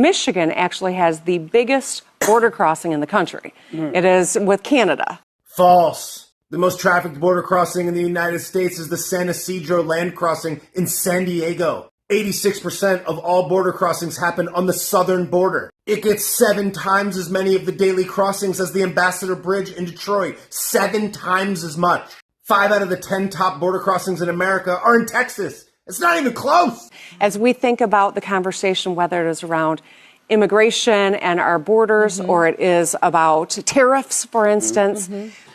Michigan actually has the biggest border crossing in the country. It is with Canada. False. The most trafficked border crossing in the United States is the San Isidro land crossing in San Diego. 86% of all border crossings happen on the southern border. It gets 7 times as many of the daily crossings as the Ambassador Bridge in Detroit. 7 times as much. 5 out of the 10 top border crossings in America are in Texas. It's not even close. As we think about the conversation, whether it is around immigration and our borders, or it is about tariffs, for instance,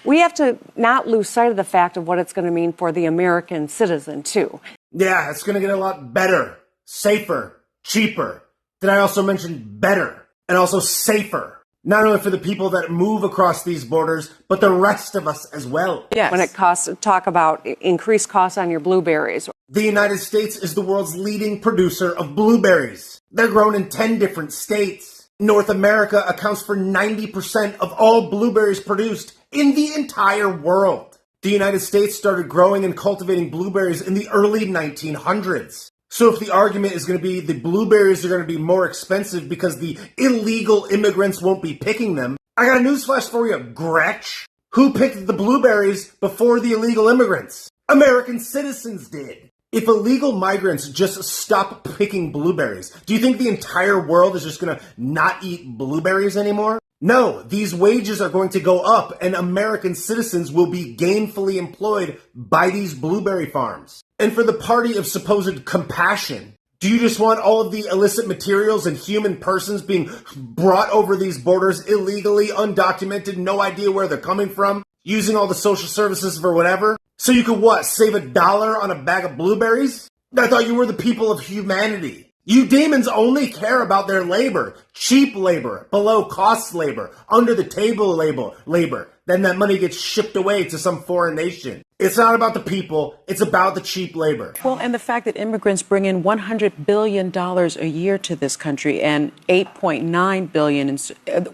we have to not lose sight of the fact of what it's going to mean for the American citizen, too. Yeah, it's going to get a lot better, safer, cheaper. Did I also mention better and also safer? Not only for the people that move across these borders, but the rest of us as well. Yes. When it costs, talk about increased costs on your blueberries. The United States is the world's leading producer of blueberries. They're grown in 10 different states. North America accounts for 90% of all blueberries produced in the entire world. The United States started growing and cultivating blueberries in the early 1900s. So if the argument is going to be the blueberries are going to be more expensive because the illegal immigrants won't be picking them, I got a newsflash for you, Gretch. Who picked the blueberries before the illegal immigrants? American citizens did. If illegal migrants just stop picking blueberries, do you think the entire world is just going to not eat blueberries anymore? No, these wages are going to go up and American citizens will be gainfully employed by these blueberry farms. And for the party of supposed compassion, do you just want all of the illicit materials and human persons being brought over these borders illegally, undocumented, no idea where they're coming from, using all the social services for whatever? So you could what, save $1 on a bag of blueberries? I thought you were the people of humanity. You demons only care about their labor, cheap labor, below cost labor, under the table labor. Then that money gets shipped away to some foreign nation. It's not about the people, it's about the cheap labor. Well, and the fact that immigrants bring in $100 billion a year to this country and $8.9 billion,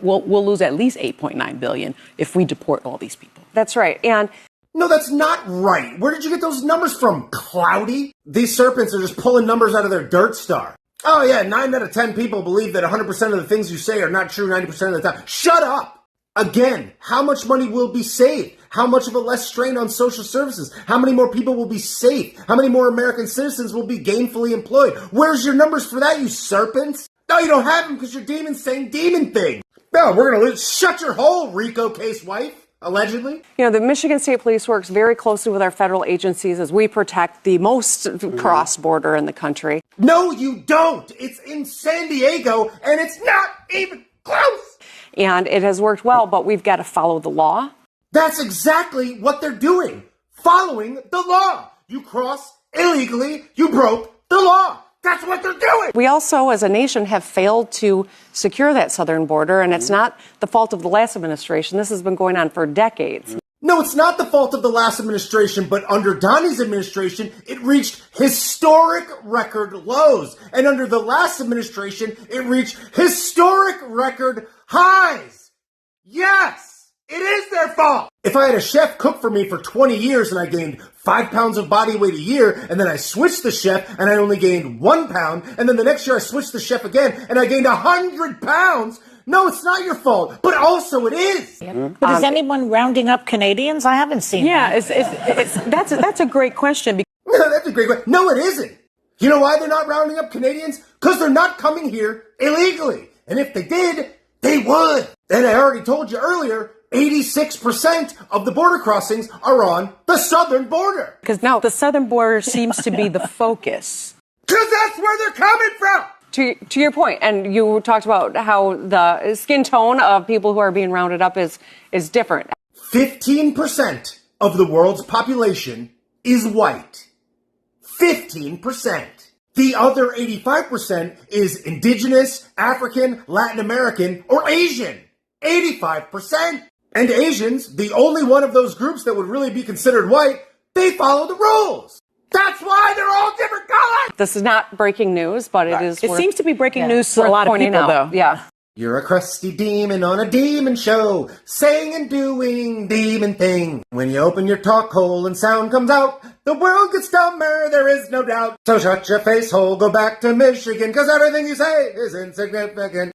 we'll lose at least $8.9 billion if we deport all these people. That's right. And no, that's not right. Where did you get those numbers from, Cloudy? These serpents are just pulling numbers out of their dirt star. Oh yeah, 9 out of 10 people believe that 100% of the things you say are not true 90% of the time. Shut up! Again, how much money will be saved? How much of a less strain on social services? How many more people will be safe? How many more American citizens will be gainfully employed? Where's your numbers for that, you serpents? No, you don't have them because your demon's saying demon thing. No, we're gonna lose. Shut your hole, RICO case wife. Allegedly? You know, the Michigan State Police works very closely with our federal agencies as we protect the most cross-border in the country. No, you don't. It's in San Diego, and it's not even close. And it has worked well, but we've got to follow the law. That's exactly what they're doing. Following the law. You crossed illegally. You broke the law. That's what they're doing. We also, as a nation, have failed to secure that southern border, and it's not the fault of the last administration. This has been going on for decades. No, it's not the fault of the last administration, but under Donnie's administration, it reached historic record lows. And under the last administration, it reached historic record highs. Yes! It is their fault! If I had a chef cook for me for 20 years and I gained 5 pounds of body weight a year, and then I switched the chef and I only gained 1 pound, and then the next year I switched the chef again and I gained 100 pounds, no, it's not your fault, but also it is. But is anyone rounding up Canadians? I haven't seen that. Yeah, that's a great question. No, that's a great question. No, it isn't. You know why they're not rounding up Canadians? Because they're not coming here illegally. And if they did, they would. And I already told you earlier, 86% of the border crossings are on the southern border. Because now the southern border seems to be the focus. Because that's where they're coming from. To your point, and you talked about how the skin tone of people who are being rounded up is different. 15% of the world's population is white. 15%. The other 85% is indigenous, African, Latin American, or Asian. 85%. And Asians, the only one of those groups that would really be considered white, they follow the rules. That's why they're all different colors. This is not breaking news, but it is. It seems to be breaking news to a lot of people, though. Yeah. You're a crusty demon on a demon show, saying and doing demon thing. When you open your talk hole and sound comes out, the world gets dumber, there is no doubt. So shut your face hole, go back to Michigan, 'cause everything you say is insignificant.